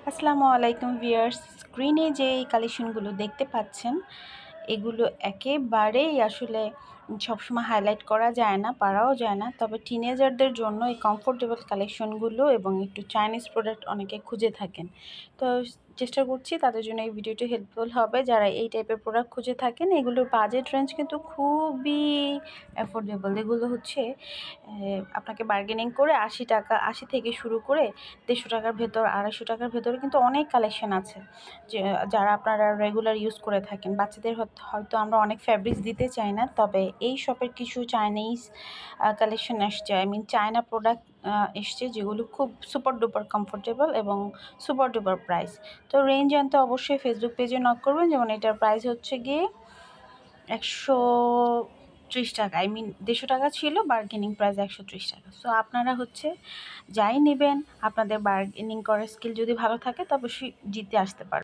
আসসালামু আলাইকুম ভিউয়ার্স, স্ক্রিনে যে এই কালেকশনগুলো দেখতে পাচ্ছেন এগুলো একেবারেই আসলে সবসময় হাইলাইট করা যায় না, পারাও যায় না। তবে টিনেজারদের জন্য এই কমফোর্টেবল কালেকশনগুলো এবং একটু চাইনিজ প্রোডাক্ট অনেকে খুঁজে থাকেন। তো চেষ্টা করছি তাদের জন্য এই ভিডিওটি হেল্পফুল হবে। যারা এই টাইপের প্রোডাক্ট খুঁজে থাকেন, এগুলোর বাজেট রেঞ্জ কিন্তু খুবই অ্যাফোর্ডেবল। এগুলো হচ্ছে আপনাকে বার্গেনিং করে ৮০ থেকে শুরু করে ১৫০ টাকার ভেতর, ২৫০ টাকার ভেতরে কিন্তু অনেক কালেকশন আছে যে যারা আপনারা রেগুলার ইউজ করে থাকেন। বাচ্চাদের হয়তো আমরা অনেক ফ্যাব্রিক্স দিতে চাই না, তবে এই শপের কিছু চাইনিজ কালেকশন আসছে, চায়না প্রোডাক্ট এসছে যেগুলো খুব সুপার ডুপার কমফোর্টেবল এবং সুপার ডুপার প্রাইস। তো রেঞ্জ জানতে অবশ্যই ফেসবুক পেজে নক করবেন। যেমন এটার প্রাইস হচ্ছে গিয়ে ১৩০ টাকা, ১৫০ টাকা ছিল, বার্গেনিং প্রাইস ১৩০ টাকা। সো আপনারা হচ্ছে যাই নেবেন, আপনাদের বার্গেনিং করার স্কিল যদি ভালো থাকে তবে অবশ্যই জিতে আসতে পারবেন।